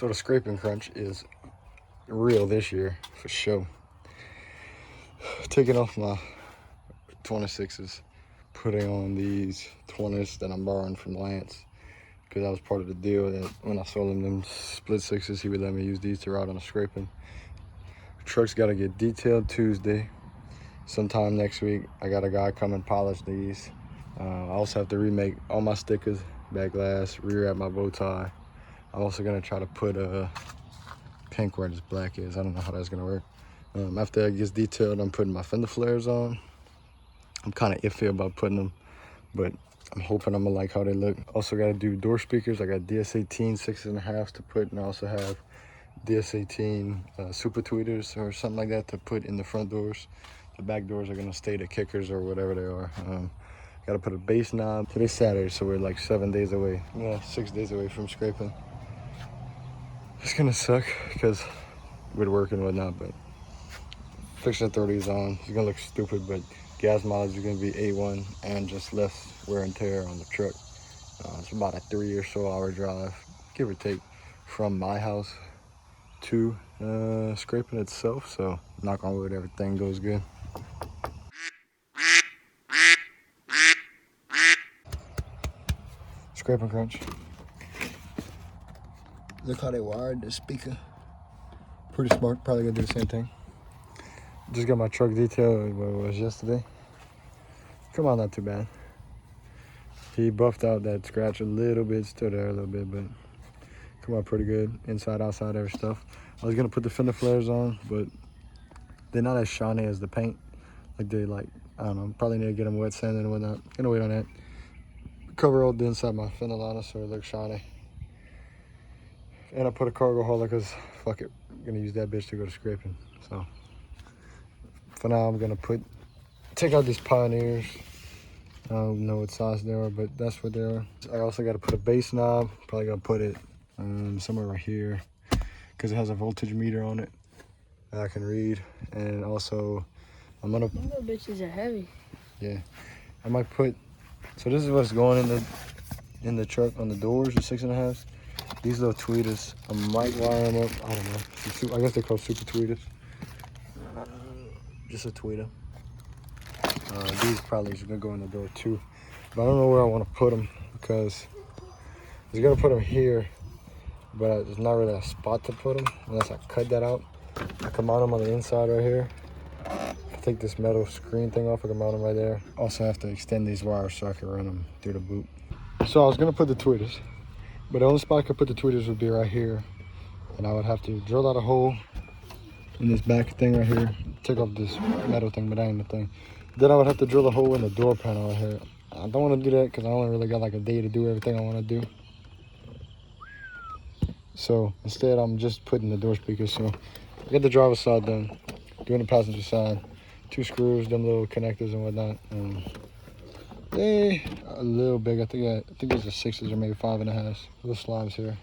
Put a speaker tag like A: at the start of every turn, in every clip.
A: So the scraping crunch is real this year, for sure. Taking off my 26s, putting on these 20s that I'm borrowing from Lance, because that was part of the deal that when I sold him them split sixes, he would let me use these to ride on the scraping. The truck's got to get detailed Tuesday. Sometime next week, I got a guy come and polish these. I also have to remake all my stickers, back glass, rewrap my bow tie. I'm also gonna try to put pink where this black is. I don't know how that's gonna work. After that gets detailed, I'm putting my fender flares on. I'm kind of iffy about putting them, but I'm hoping I'm gonna like how they look. Also gotta do door speakers. I got DS18 6.5 to put, and I also have DS18 super tweeters or something like that to put in the front doors. The back doors are gonna stay the kickers or whatever they are. Gotta put a bass knob. Today's Saturday, so we're like 7 days away. Yeah, 6 days away from scraping. It's gonna suck because with work and whatnot, but fixing 30s on, it's gonna look stupid, but gas mileage is gonna be A1 and just less wear and tear on the truck. It's about a 3 or so hour drive, give or take, from my house to scraping itself. So knock on wood, everything goes good. Scraping crunch. Look how they wired the speaker. Pretty smart, probably gonna do the same thing. Just got my truck detailed, what it was yesterday. Come on, not too bad. He buffed out that scratch a little bit, still there a little bit, but come out pretty good. Inside, outside, every stuff. I was gonna put the fender flares on, but they're not as shiny as the paint. I don't know, probably need to get them wet sanded and whatnot. Gonna wait on that. Cover all the inside my fender liner so it looks shiny. And I put a cargo hauler because fuck it, I'm gonna use that bitch to go to scraping. So for now, I'm gonna take out these Pioneers. I don't know what size they are, but that's what they are. I also got to put a bass knob. Probably gonna put it somewhere right here because it has a voltage meter on it that I can read. And also, I'm gonna.
B: Them little bitches are heavy.
A: Yeah, I might put. So this is what's going in the truck on the doors, the 6.5s. These little tweeters, I might wire them up. I don't know. I guess they're called super tweeters. Just a tweeter. These probably should go in the door too, but I don't know where I want to put them because I was gonna put them here, but there's not really a spot to put them unless I cut that out. I can mount them on the inside right here. I take this metal screen thing off, I can mount them right there. Also have to extend these wires so I can run them through the boot. So I was gonna put the tweeters, but the only spot I could put the tweeters would be right here, and I would have to drill out a hole in this back thing right here, take off this metal thing, but that ain't the thing. Then I would have to drill a hole in the door panel right here. I don't want to do that because I only really got like a day to do everything I want to do. So instead, I'm just putting the door speakers. So I got the driver's side done, doing the passenger side, 2 screws, them little connectors and whatnot. They a little big. I think these are 6s or maybe 5.5s. Little slimes here.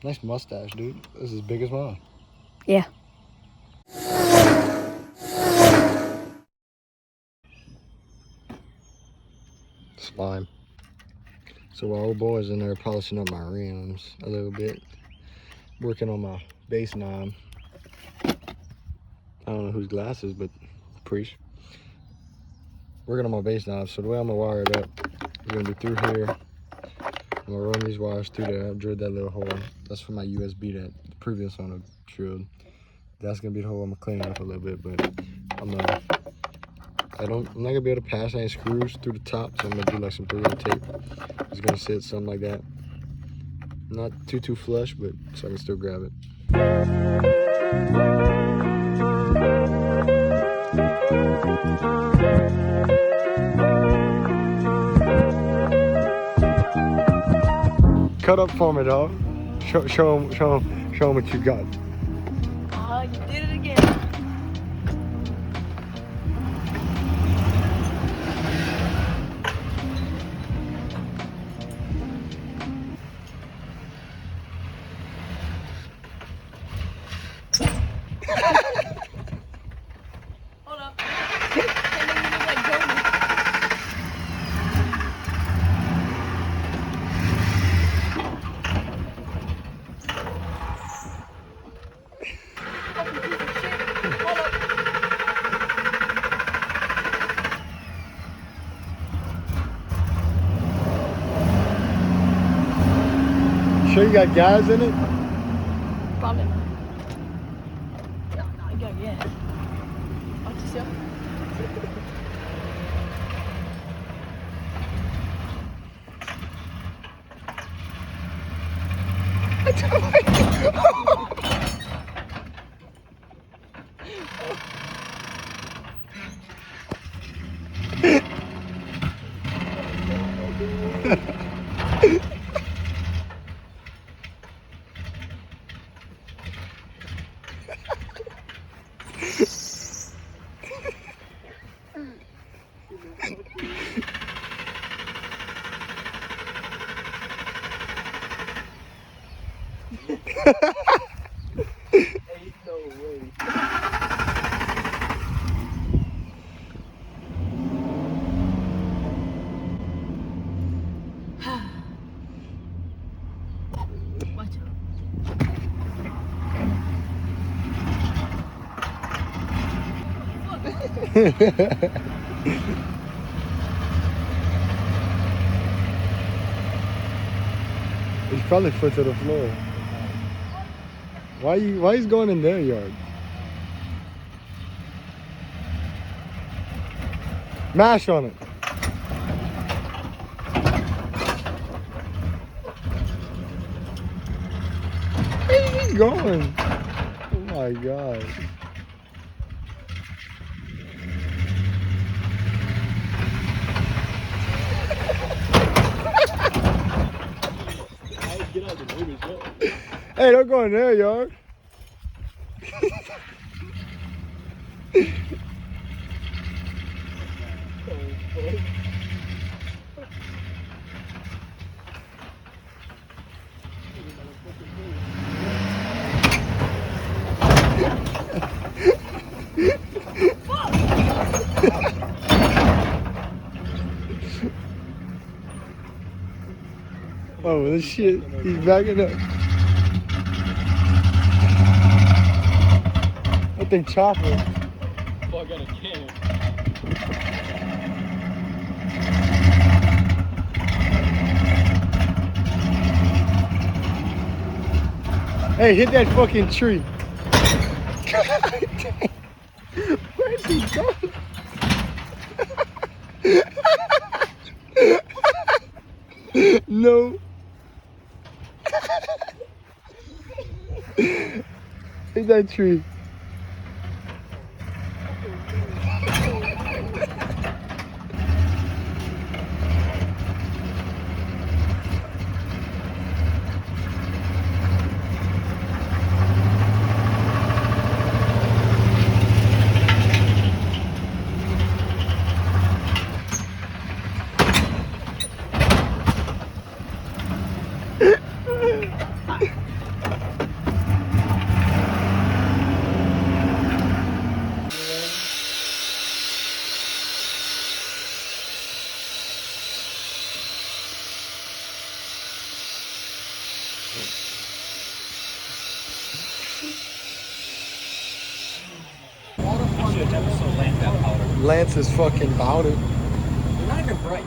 A: Nice mustache, dude. This is as big as mine.
B: Yeah.
A: Slime. So while old boy's in there polishing up my rims a little bit, working on my bass knob. I don't know whose glasses, but Preach. Working on my bass knob. So the way I'm gonna wire it up, we're gonna be through here. I'm gonna run these wires through there. I drilled that little hole. That's for my USB that the previous one I drilled. That's gonna be the hole. I'm gonna clean it up a little bit, but I'm not gonna be able to pass any screws through the top, so I'm gonna do like some 3M tape. It's gonna sit something like that. Not too flush, but so I can still grab it. Cut up for me, dog. Show 'em what you got.
B: You did it again. Hold up. Can't make me look like Jody.
A: thing got gas in it?
B: Probably. No, you got gas. Watch yourself.
C: Ain't no way.
B: Watch out.
A: He's probably foot to the floor. Why he's going in their yard? Mash on it. Where's he going? Oh my god.
C: Get out the neighbor's yard.
A: Hey, don't go in their yard. Oh, this shit. He's backing up. That thing chopping.
C: Oh, I got a can.
A: Hey, hit that fucking tree. God dang. Where's he going? No. Hit that tree. Lance is fucking about it.
C: They're not even bright.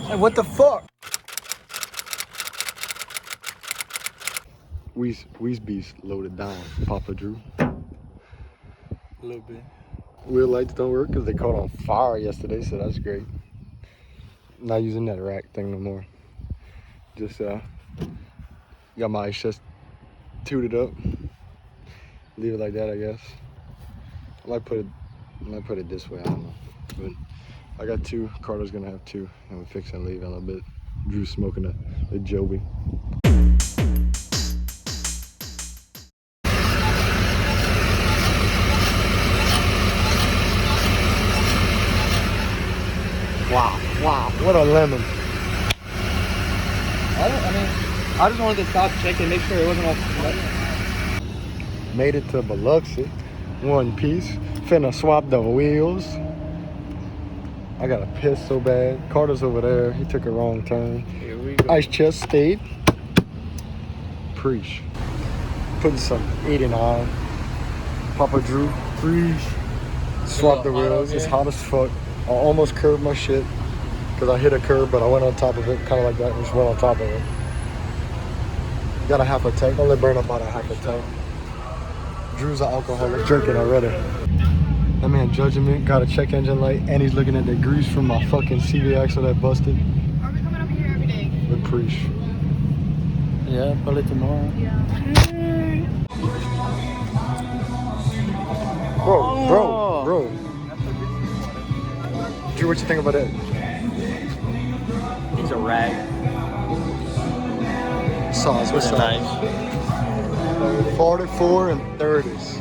A: Hey, what the fuck? Weezebeast loaded down, Papa Drew.
C: A little bit.
A: Wheel lights don't work because they caught on fire yesterday, so that's great. Not using that rack thing no more. Just got my ice chest tooted up. Leave it like that, I guess. I might put it this way, I don't know. But I got two. Carter's gonna have two, and we're fixing to leave in a little bit. Drew's smoking a Joby. Wow, what a lemon.
C: I just wanted to stop, check, and make sure it wasn't all.
A: Made it to Biloxi, one piece. Finna swap the wheels. I gotta piss so bad. Carter's over there. He took a wrong turn.
C: Here we go.
A: Ice chest stayed. Preach. Putting some eating on. Papa Drew. Preach. Swap the wheels. It's hot as fuck. I almost curved my shit because I hit a curb, but I went on top of it, kind of like that, and just went on top of it. Got a half a tank. Only burn about a half a tank. Drew's an alcoholic, drinking already. That man judging me. Got a check engine light, and he's looking at the grease from my fucking CV axle that busted.
B: Are we coming over here every day?
A: With Preach.
C: Yeah, probably tomorrow.
B: Yeah.
A: Bro. Drew, what you think about that?
C: He's a rag.
A: Sauce, what's up?
C: Nice.
A: 44 and 30s.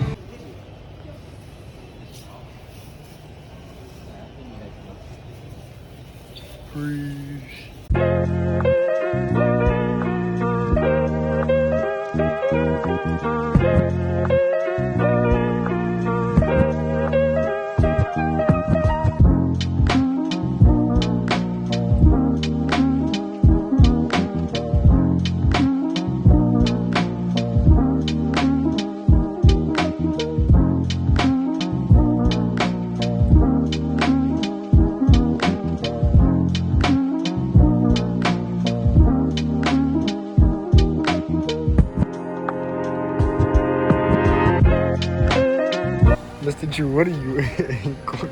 A: Mr. Drew, what are you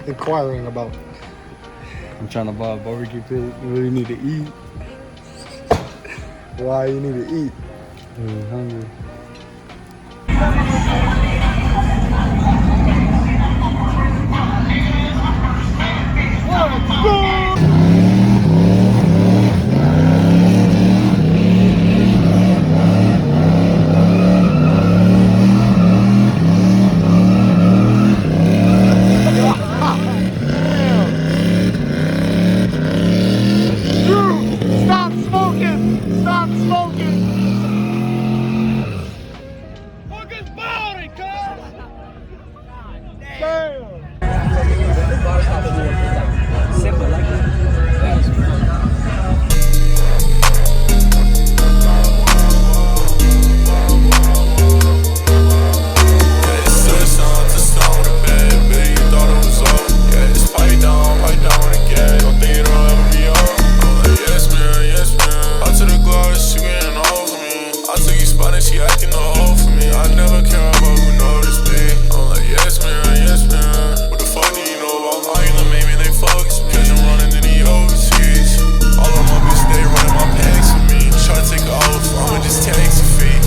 A: inquiring about?
C: I'm trying to buy a barbecue pit.
A: You really need to eat. Why you need to eat?
C: I'm hungry.
A: Stop smoking! Stop smoking!
C: Fucking body, cuz!
A: Damn!
C: Simple like that.
D: She acting all for me. I never care about who noticed me. I'm like, yes, man. What the fuck do you know about how you done made me? They focus me. Cause I'm running to the overseas. All of my bitches, they running my packs for me. Try to take a oath, I'ma just tax a fee.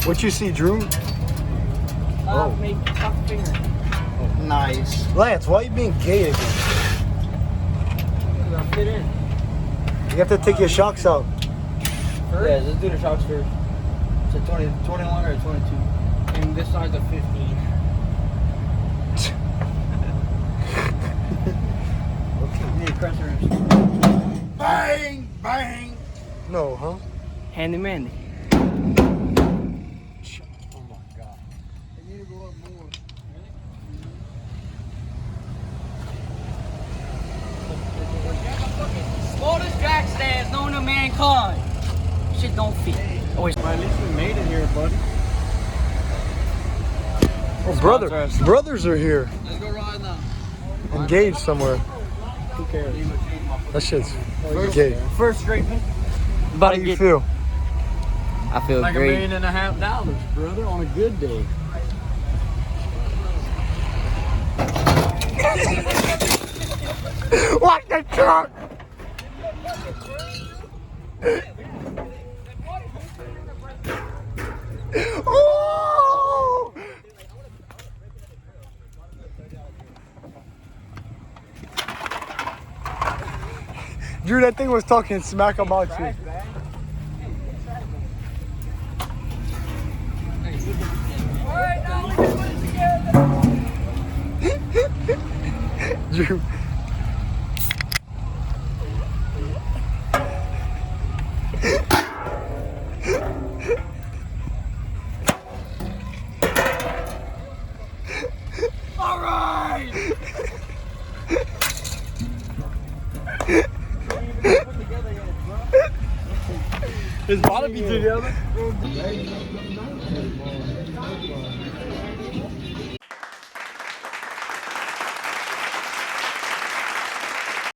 A: What you see, Drew?
C: Make tough finger.
A: Nice. Lance, why are you being gay again?
C: I'll fit in.
A: You have to take your shocks out.
C: First? Yeah, let's do the shocks first. Is it 21 or 22? And this side's a 15. Okay. You need pressers.
A: Bang! Bang! No, huh?
C: Handy mandy.
A: Oh my god.
C: I need to go up more. Smallest jack stands known to mankind. Shit don't fit. Always. Well, at least we made it here, buddy.
A: Oh, brothers are here.
C: Let's go ride now.
A: Engaged somewhere.
C: Who cares?
A: That shit's gay.
C: First scraping.
A: How do you feel?
C: I feel like great. $1.5 million, brother, on a good day.
A: Like the truck! Oh! Drew, that thing was talking smack about you. Drew.
C: All right. It's about to be together.